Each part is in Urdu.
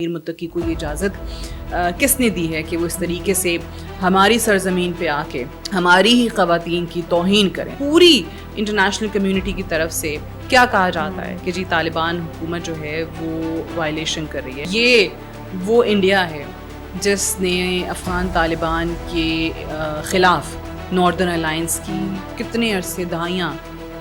امیر متقی کو یہ اجازت کس نے دی ہے کہ وہ اس طریقے سے ہماری سرزمین پہ آ کے ہماری ہی خواتین کی توہین کریں؟ پوری انٹرنیشنل کمیونٹی کی طرف سے کیا کہا جاتا ہے کہ جی طالبان حکومت جو ہے وہ وائلیشن کر رہی ہے. یہ وہ انڈیا ہے جس نے افغان طالبان کے خلاف ناردرن الائنس کی کتنے عرصے دہائیاں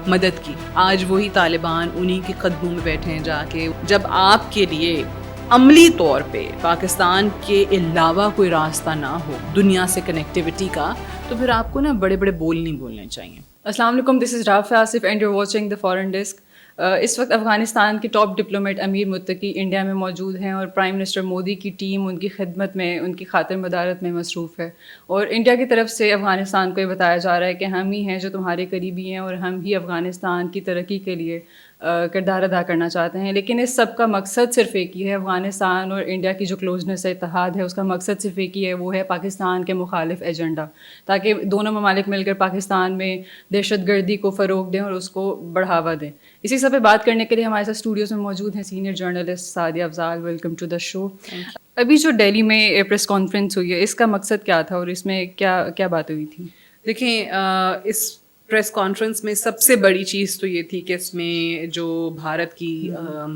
مدد کی. آج وہی طالبان انہی کے قدموں میں بیٹھے ہیں جا کے. جب آپ کے لیے عملی طور پہ پاکستان کے علاوہ کوئی راستہ نہ ہو دنیا سے کنیکٹیوٹی کا، تو پھر آپ کو نا بڑے بڑے بول نہیں بولنے چاہیے. السلام علیکم، this is Rafay Asif and you watching the foreign desk. اس وقت افغانستان کے ٹاپ ڈپلومیٹ امیر متقی انڈیا میں موجود ہیں اور پرائم منسٹر مودی کی ٹیم ان کی خدمت میں، ان کی خاطر مدارت میں مصروف ہے. اور انڈیا کی طرف سے افغانستان کو یہ بتایا جا رہا ہے کہ ہم ہی ہیں جو تمہارے قریبی ہیں اور ہم ہی افغانستان کی ترقی کے لیے کردار ادا کرنا چاہتے ہیں. لیکن اس سب کا مقصد صرف ایک ہی ہے. افغانستان اور انڈیا کی جو کلوزنس ہے، اتحاد ہے، اس کا مقصد صرف ایک ہی ہے، وہ ہے پاکستان کے مخالف ایجنڈا، تاکہ دونوں ممالک مل کر پاکستان میں دہشت گردی کو فروغ دیں اور اس کو بڑھاوا دیں. اسی سب پہ بات کرنے کے لیے ہمارے ساتھ اسٹوڈیوز میں موجود ہیں senior journalist Sadia Afzal. Welcome to the show. ابھی جو دہلی میں پریس کانفرنس ہوئی ہے، اس کا مقصد کیا تھا اور اس میں کیا بات ہوئی تھی؟ دیکھیں، اس پریس کانفرنس میں سب سے بڑی چیز تو یہ تھی کہ اس میں جو بھارت کی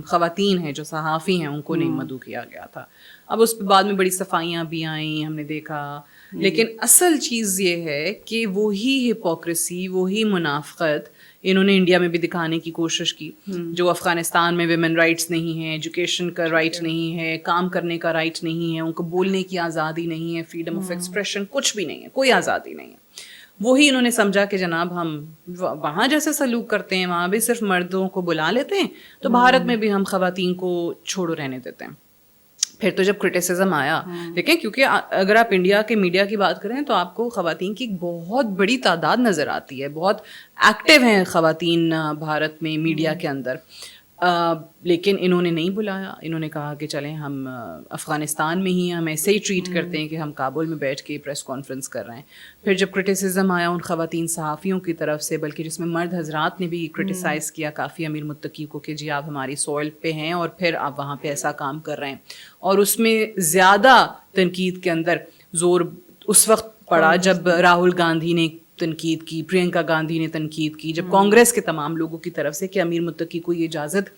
خواتین ہیں، جو صحافی ہیں، ان کو نہیں مدعو کیا گیا تھا. اب اس پہ بعد میں بڑی صفائیاں بھی آئیں، ہم نے دیکھا. لیکن اصل چیز یہ ہے کہ وہی ہپوکریسی، وہی منافقت انہوں نے انڈیا میں بھی دکھانے کی کوشش کی. جو افغانستان میں ویمن رائٹس نہیں ہیں، ایجوکیشن کا رائٹ نہیں ہے، کام کرنے کا رائٹ نہیں ہے، ان کو بولنے کی آزادی نہیں ہے، فریڈم آف ایکسپریشن کچھ بھی نہیں ہے، کوئی آزادی نہیں ہے. وہی انہوں نے سمجھا کہ جناب ہم وہاں جیسے سلوک کرتے ہیں وہاں بھی صرف مردوں کو بلا لیتے ہیں، تو بھارت میں بھی ہم خواتین کو چھوڑو رہنے دیتے ہیں. پھر تو جب کرٹیسزم آیا، دیکھیں، کیونکہ اگر آپ انڈیا کے میڈیا کی بات کریں تو آپ کو خواتین کی بہت بڑی تعداد نظر آتی ہے، بہت ایکٹیو ہیں خواتین بھارت میں میڈیا کے اندر. لیکن انہوں نے نہیں بلایا. انہوں نے کہا کہ چلیں ہم افغانستان میں ہی ہم ایسے ہی ٹریٹ کرتے ہیں کہ ہم کابل میں بیٹھ کے پریس کانفرنس کر رہے ہیں. پھر جب کرٹیسزم آیا ان خواتین صحافیوں کی طرف سے، بلکہ جس میں مرد حضرات نے بھی کرٹیسائز کیا کافی امیر متقی کو کہ جی آپ ہماری سوئل پہ ہیں اور پھر آپ وہاں پہ ایسا کام کر رہے ہیں. اور اس میں زیادہ تنقید کے اندر زور اس وقت پڑا جب راہل گاندھی نے تنقید کی، پرینکا گاندھی نے تنقید کی، جب کانگریس کے تمام لوگوں کی طرف سے کہ امیر متقی کو یہ اجازت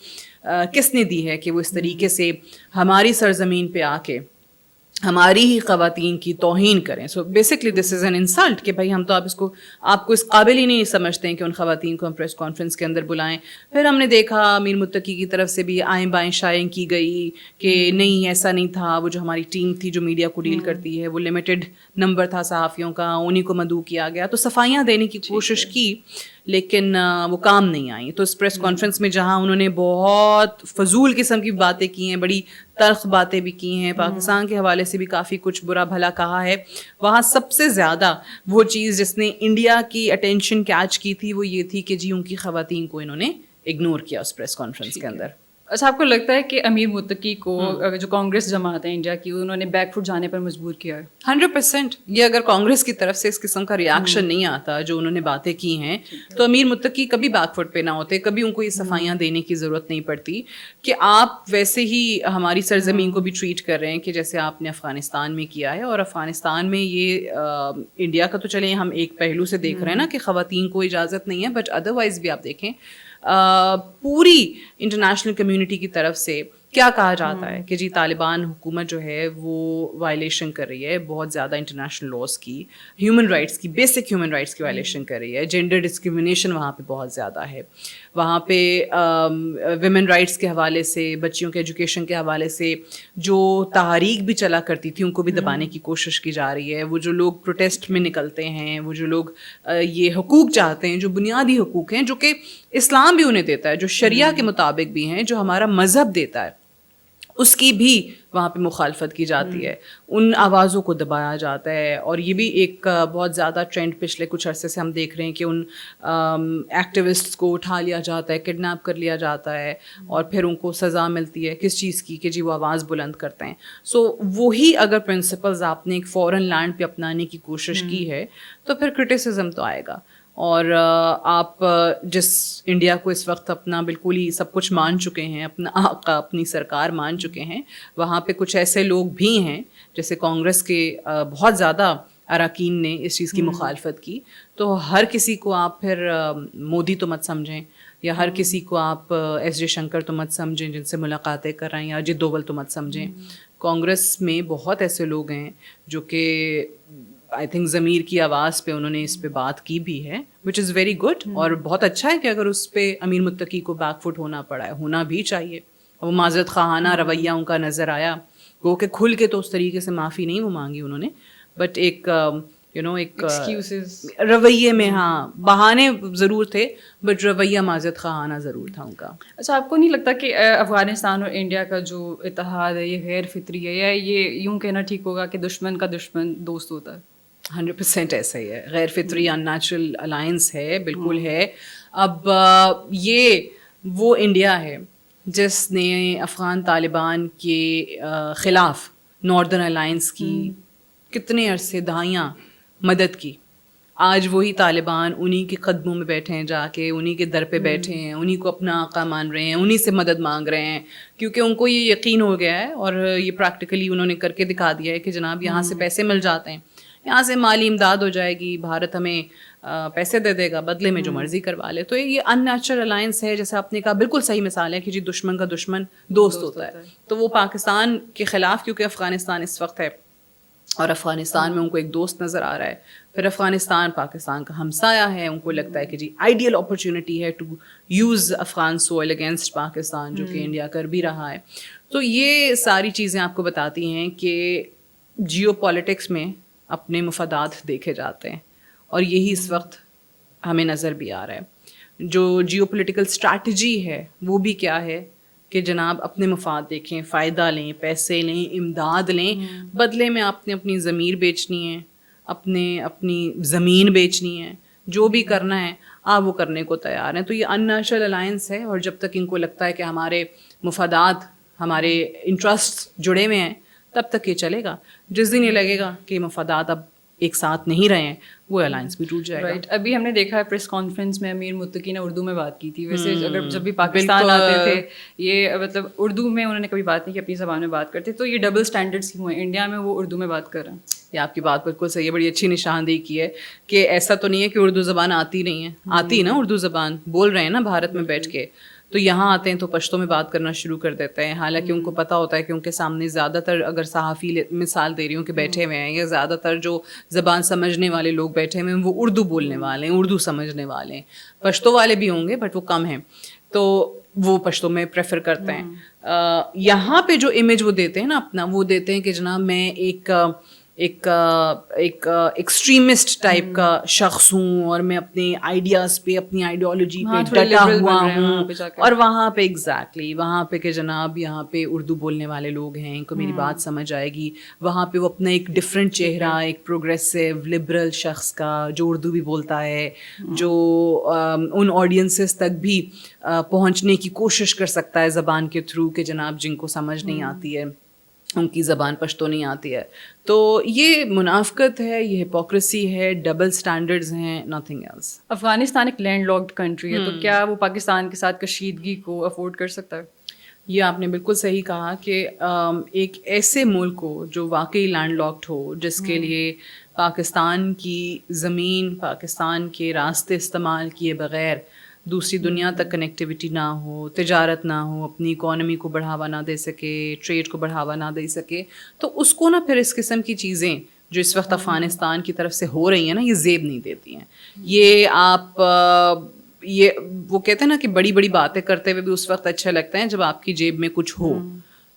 کس نے دی ہے کہ وہ اس طریقے سے ہماری سرزمین پہ آ کے ہماری ہی خواتین کی توہین کریں. So basically this is an insult کہ بھائی ہم تو آپ کو اس قابل ہی نہیں سمجھتے ہیں کہ ان خواتین کو ہم پریس کانفرنس کے اندر بلائیں. پھر ہم نے دیکھا امیر متقی کی طرف سے بھی آئیں بائیں شائیں کی گئی کہ نہیں ایسا نہیں تھا، وہ جو ہماری ٹیم تھی جو میڈیا کو ڈیل کرتی ہے وہ لمیٹڈ نمبر تھا صحافیوں کا، انہیں کو مدعو کیا گیا. تو صفائیاں دینے کی کوشش کی لیکن وہ کام نہیں آئیں. تو اس پریس کانفرنس میں جہاں انہوں نے بہت فضول قسم کی باتیں کی ہیں، بڑی تلخ باتیں بھی کی ہیں، پاکستان کے حوالے سے بھی کافی کچھ برا بھلا کہا ہے، وہاں سب سے زیادہ وہ چیز جس نے انڈیا کی اٹینشن کیچ کی تھی وہ یہ تھی کہ جی ان کی خواتین کو انہوں نے اگنور کیا اس پریس کانفرنس کے اندر. اچھا، آپ کو لگتا ہے کہ امیر متقی کو جو کانگریس جماعت ہے انڈیا کی، انہوں نے بیک فٹ جانے پر مجبور کیا ہے؟ 100%. یہ اگر کانگریس کی طرف سے اس قسم کا ریاکشن نہیں آتا جو انہوں نے باتیں کی ہیں تو امیر متقی کبھی بیک فٹ پہ نہ ہوتے، کبھی ان کو یہ صفائیاں دینے کی ضرورت نہیں پڑتی کہ آپ ویسے ہی ہماری سرزمین کو بھی ٹریٹ کر رہے ہیں کہ جیسے آپ نے افغانستان میں کیا ہے. اور افغانستان میں یہ انڈیا کا تو چلیں ہم ایک پہلو سے دیکھ رہے ہیں نا کہ خواتین کو اجازت نہیں ہے، بٹ ادروائز بھی آپ دیکھیں پوری انٹرنیشنل کمیونٹی کی طرف سے کیا کہا جاتا ہے کہ جی طالبان حکومت جو ہے وہ وائلیشن کر رہی ہے بہت زیادہ انٹرنیشنل لاز کی، ہیومن رائٹس کی، بیسک ہیومن رائٹس کی وائلیشن کر رہی ہے. جینڈر ڈسکریمنیشن وہاں پہ بہت زیادہ ہے. وہاں پہ ویمن رائٹس کے حوالے سے، بچیوں کے ایجوکیشن کے حوالے سے جو تحریک بھی چلا کرتی تھی ان کو بھی دبانے کی کوشش کی جا رہی ہے. وہ جو لوگ پروٹیسٹ میں نکلتے ہیں، وہ جو لوگ یہ حقوق چاہتے ہیں جو بنیادی حقوق ہیں جو کہ اسلام بھی انہیں دیتا ہے، جو شریعہ کے مطابق بھی ہیں، جو ہمارا مذہب دیتا ہے، اس کی بھی وہاں پہ مخالفت کی جاتی ہے. ان آوازوں کو دبایا جاتا ہے. اور یہ بھی ایک بہت زیادہ ٹرینڈ پچھلے کچھ عرصے سے ہم دیکھ رہے ہیں کہ ان ایکٹیوسٹس کو اٹھا لیا جاتا ہے، کڈنیپ کر لیا جاتا ہے اور پھر ان کو سزا ملتی ہے کس چیز کی کہ جی وہ آواز بلند کرتے ہیں. سو وہی اگر پرنسپلز آپ نے ایک فورن لینڈ پہ اپنانے کی کوشش کی ہے تو پھر کرٹیسزم تو آئے گا. اور آپ جس انڈیا کو اس وقت اپنا بالکل ہی سب کچھ مان چکے ہیں, اپنا آقا اپنی سرکار مان چکے ہیں, وہاں پہ کچھ ایسے لوگ بھی ہیں جیسے کانگریس کے بہت زیادہ اراکین نے اس چیز کی مخالفت کی. تو ہر کسی کو آپ پھر مودی تو مت سمجھیں, یا ہر کسی کو آپ ایس جے شنکر تو مت سمجھیں جن سے ملاقاتیں کر رہے ہیں, یا اجیت دوول تو مت سمجھیں. کانگریس میں بہت ایسے لوگ ہیں جو کہ آئی تھنک ضمیر کی آواز پہ انہوں نے اس پہ بات کی بھی ہے, وچ از ویری گڈ. اور بہت اچھا ہے کہ اگر اس پہ امیر متقی کو بیک فٹ ہونا پڑا ہے, ہونا بھی چاہیے. وہ معذرت خواہانہ رویہ ان کا نظر آیا, وہ کہ کھل کے تو اس طریقے سے معافی نہیں وہ مانگی انہوں نے, بٹ ایک ایک رویے میں, ہاں بہانے ضرور تھے بٹ رویہ معذرت خواہانہ ضرور تھا ان کا. اچھا, آپ کو نہیں لگتا کہ افغانستان اور انڈیا کا جو اتحاد ہے یہ غیر فطری ہے, یا یہ یوں کہنا ٹھیک ہوگا کہ دشمن کا دشمن دوست ہوتا ہے؟ 100% ایسا ہی ہے, غیر فطری ان نیچرل الائنس ہے, بالکل ہے. اب یہ وہ انڈیا ہے جس نے افغان طالبان کے خلاف ناردرن الائنس کی کتنے عرصے دہائیاں مدد کی. آج وہی طالبان انہی کے قدموں میں بیٹھے ہیں, جا کے انہی کے در پہ بیٹھے ہیں, انہی کو اپنا آقا مان رہے ہیں, انہی سے مدد مانگ رہے ہیں, کیونکہ ان کو یہ یقین ہو گیا ہے اور یہ پریکٹیکلی انہوں نے کر کے دکھا دیا ہے کہ جناب یہاں سے پیسے مل جاتے ہیں, یہاں سے مالی امداد ہو جائے گی, بھارت ہمیں پیسے دے دے گا, بدلے میں جو مرضی کروا لے. تو یہ ان نیچرل الائنس ہے, جیسے آپ نے کہا بالکل صحیح مثال ہے کہ جی دشمن کا دشمن دوست ہوتا ہے. تو وہ پاکستان کے خلاف, کیونکہ افغانستان اس وقت ہے اور افغانستان میں ان کو ایک دوست نظر آ رہا ہے, پھر افغانستان پاکستان کا ہمسایہ ہے, ان کو لگتا ہے کہ جی آئیڈیل اپرچونٹی ہے to use Afghan soil against Pakistan, جو کہ انڈیا کر بھی رہا ہے. تو یہ ساری چیزیں آپ کو بتاتی ہیں کہ جیو پالیٹکس میں اپنے مفادات دیکھے جاتے ہیں, اور یہی اس وقت ہمیں نظر بھی آ رہا ہے. جو جیو پولیٹیکل اسٹریٹجی ہے وہ بھی کیا ہے کہ جناب اپنے مفاد دیکھیں, فائدہ لیں, پیسے لیں, امداد لیں, بدلے میں آپ نے اپنی ضمیر بیچنی ہے, اپنی زمین بیچنی ہے, جو بھی کرنا ہے آپ وہ کرنے کو تیار ہیں. تو یہ ان نیچرل الائنس ہے, اور جب تک ان کو لگتا ہے کہ ہمارے مفادات, ہمارے انٹرسٹ جڑے ہوئے ہیں, تب تک یہ چلے گا. جس دن یہ لگے گا کہ مفادات اب ایک ساتھ نہیں رہے ہیں, وہ الائنس بھی ٹوٹ جائے گا. رائٹ, ابھی ہم نے دیکھا ہے پریس کانفرنس میں امیر متقی نے اردو میں بات کی تھی. ویسے اگر جب بھی پاکستان آتے تھے یہ مطلب اردو میں انہوں نے کبھی بات نہیں کی, اپنی زبان میں بات کرتے. تو یہ ڈبل اسٹینڈرڈس کیوں ہیں انڈیا میں, وہ اردو میں بات کر رہے ہیں؟ یہ آپ کی بات بالکل صحیح ہے, بڑی اچھی نشاندہی کی ہے کہ ایسا تو نہیں ہے کہ اردو زبان آتی نہیں ہے, آتی نا اردو زبان, بول رہے ہیں نا بھارت میں بیٹھ کے. تو یہاں آتے ہیں تو پشتو میں بات کرنا شروع کر دیتے ہیں, حالانکہ ان کو پتہ ہوتا ہے کہ ان کے سامنے زیادہ تر, اگر صحافی مثال دے رہی ہوں کہ بیٹھے ہوئے ہیں, یا زیادہ تر جو زبان سمجھنے والے لوگ بیٹھے ہوئے ہیں وہ اردو بولنے والے ہیں, اردو سمجھنے والے ہیں. پشتو والے بھی ہوں گے بٹ وہ کم ہیں, تو وہ پشتو میں پریفر کرتے ہیں. یہاں پہ جو امیج وہ دیتے ہیں نا اپنا, وہ دیتے ہیں کہ جناب میں ایک ایکسٹریمسٹ ٹائپ کا شخص ہوں, اور میں اپنے آئیڈیاز پہ, اپنی آئیڈیالوجی پہ ڈٹا ہوا ہوں. اور وہاں پہ ایگزیکٹلی وہاں پہ کہ جناب یہاں پہ اردو بولنے والے لوگ ہیں, ان کو میری بات سمجھ آئے گی. وہاں پہ وہ اپنا ایک ڈفرینٹ چہرہ, ایک پروگریسو لبرل شخص کا جو اردو بھی بولتا ہے, جو ان آڈینسز تک بھی پہنچنے کی کوشش کر سکتا ہے زبان کے تھرو, کہ جناب جن کو سمجھ نہیں آتی ہے, ان کی زبان پشتو نہیں آتی ہے. تو یہ منافقت ہے, یہ ہپوکریسی ہے, ڈبل سٹینڈرڈز ہیں, نتھنگ ایلس. افغانستان ایک لینڈ لاکڈ کنٹری ہے, تو کیا وہ پاکستان کے ساتھ کشیدگی کو افورڈ کر سکتا ہے؟ یہ آپ نے بالکل صحیح کہا کہ ایک ایسے ملک کو جو واقعی لینڈ لاکڈ ہو, جس کے لیے پاکستان کی زمین, پاکستان کے راستے استعمال کیے بغیر دوسری دنیا تک کنیکٹیوٹی نہ ہو, تجارت نہ ہو, اپنی اکانومی کو بڑھاوا نہ دے سکے, ٹریڈ کو بڑھاوا نہ دے سکے, تو اس کو نا پھر اس قسم کی چیزیں جو اس وقت افغانستان کی طرف سے ہو رہی ہیں نا, یہ زیب نہیں دیتی ہیں. یہ آپ یہ وہ کہتے ہیں نا کہ بڑی بڑی باتیں کرتے ہوئے بھی اس وقت اچھا لگتا ہے جب آپ کی جیب میں کچھ ہو.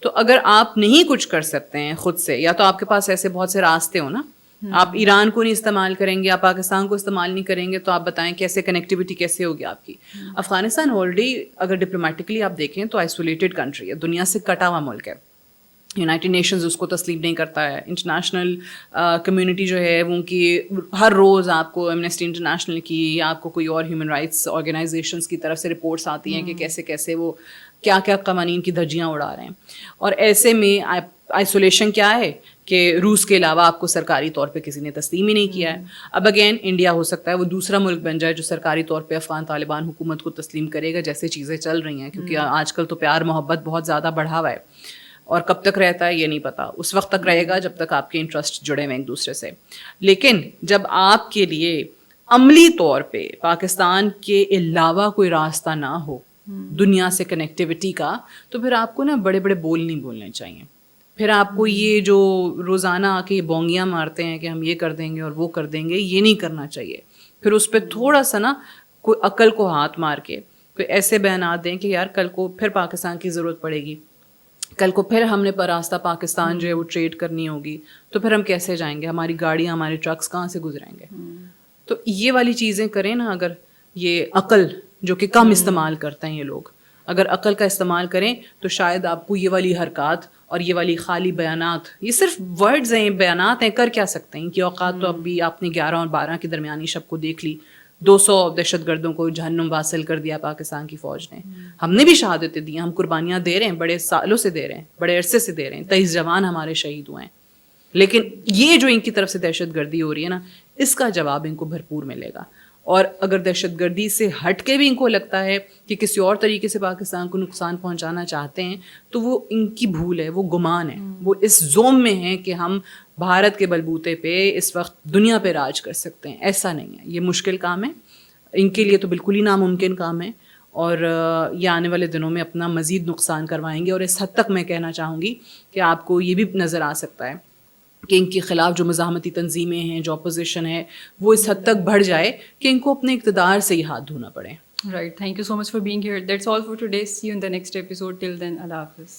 تو اگر آپ نہیں کچھ کر سکتے ہیں خود سے, یا تو آپ کے پاس ایسے بہت سے راستے ہو نا, آپ ایران کو نہیں استعمال کریں گے, آپ پاکستان کو استعمال نہیں کریں گے, تو آپ بتائیں کیسے کنیکٹیوٹی کیسے ہوگی آپ کی. افغانستان آلریڈی اگر ڈپلومیٹکلی آپ دیکھیں تو آئسولیٹڈ کنٹری ہے, دنیا سے کٹا ہوا ملک ہے. یونائٹڈ نیشنز اس کو تسلیم نہیں کرتا ہے, انٹرنیشنل کمیونٹی جو ہے وہ ان کی ہر روز آپ کو ایمنسٹی انٹرنیشنل کی یا آپ کو کوئی اور ہیومن رائٹس آرگنائزیشنس کی طرف سے رپورٹس آتی ہیں کہ کیسے کیسے وہ کیا کیا قوانین کی دھجیاں اڑا رہے ہیں. اور ایسے میں آئسولیشن کیا ہے کہ روس کے علاوہ آپ کو سرکاری طور پہ کسی نے تسلیم ہی نہیں کیا ہے. اب اگین انڈیا ہو سکتا ہے وہ دوسرا ملک بن جائے جو سرکاری طور پہ افغان طالبان حکومت کو تسلیم کرے گا جیسے چیزیں چل رہی ہیں, کیونکہ آج کل تو پیار محبت بہت زیادہ بڑھا ہوا ہے, اور کب تک رہتا ہے یہ نہیں پتا. اس وقت تک رہے گا جب تک آپ کے انٹرسٹ جڑے ہوئے ایک دوسرے سے. لیکن جب آپ کے لیے عملی طور پہ پاکستان کے علاوہ کوئی راستہ نہ ہو دنیا سے کنیکٹیوٹی کا, تو پھر آپ کو نا بڑے بڑے بول نہیں بولنے چاہیے. پھر آپ کو یہ جو روزانہ آ کے بونگیاں مارتے ہیں کہ ہم یہ کر دیں گے اور وہ کر دیں گے, یہ نہیں کرنا چاہیے. پھر اس پہ تھوڑا سا نا کوئی عقل کو ہاتھ مار کے کوئی ایسے بیانات دیں کہ یار کل کو پھر پاکستان کی ضرورت پڑے گی, کل کو پھر ہم نے راستہ پاکستان جو ہے وہ ٹریڈ کرنی ہوگی, تو پھر ہم کیسے جائیں گے, ہماری گاڑیاں ہمارے ٹرکس کہاں سے گزریں گے. تو یہ والی چیزیں کریں نا, اگر یہ عقل جو کہ کم استعمال کرتے ہیں یہ لوگ, اگر عقل کا استعمال کریں تو شاید آپ کو یہ والی حرکات اور یہ والی خالی بیانات, یہ صرف ورڈز ہیں, بیانات ہیں, کر کیا سکتے ہیں. ان کی اوقات تو اب بھی آپ نے 11 اور 12 کی درمیانی شب کو دیکھ لی, 200 دہشت گردوں کو جہنم واصل کر دیا پاکستان کی فوج نے. ہم نے بھی شہادتیں دی, ہم قربانیاں دے رہے ہیں, بڑے سالوں سے دے رہے ہیں, بڑے عرصے سے دے رہے ہیں, 23 جوان ہمارے شہید ہوئے ہیں. لیکن یہ جو ان کی طرف سے دہشت گردی ہو رہی ہے نا, اس کا جواب ان کو بھرپور ملے گا. اور اگر دہشت گردی سے ہٹ کے بھی ان کو لگتا ہے کہ کسی اور طریقے سے پاکستان کو نقصان پہنچانا چاہتے ہیں, تو وہ ان کی بھول ہے, وہ گمان ہے. وہ اس زوم میں ہیں کہ ہم بھارت کے بلبوتے پہ اس وقت دنیا پہ راج کر سکتے ہیں. ایسا نہیں ہے, یہ مشکل کام ہے ان کے لیے, تو بالکل ہی ناممکن کام ہے. اور یہ آنے والے دنوں میں اپنا مزید نقصان کروائیں گے. اور اس حد تک میں کہنا چاہوں گی کہ آپ کو یہ بھی نظر آ سکتا ہے کہ ان کے خلاف جو مزاحمتی تنظیمیں ہیں, جو اپوزیشن ہے, وہ اس حد تک بڑھ جائے کہ ان کو اپنے اقتدار سے ہی ہاتھ دھونا پڑے. Right. Thank you so much for being here. That's all for today. See you in the next episode. Till then, Allah Hafiz.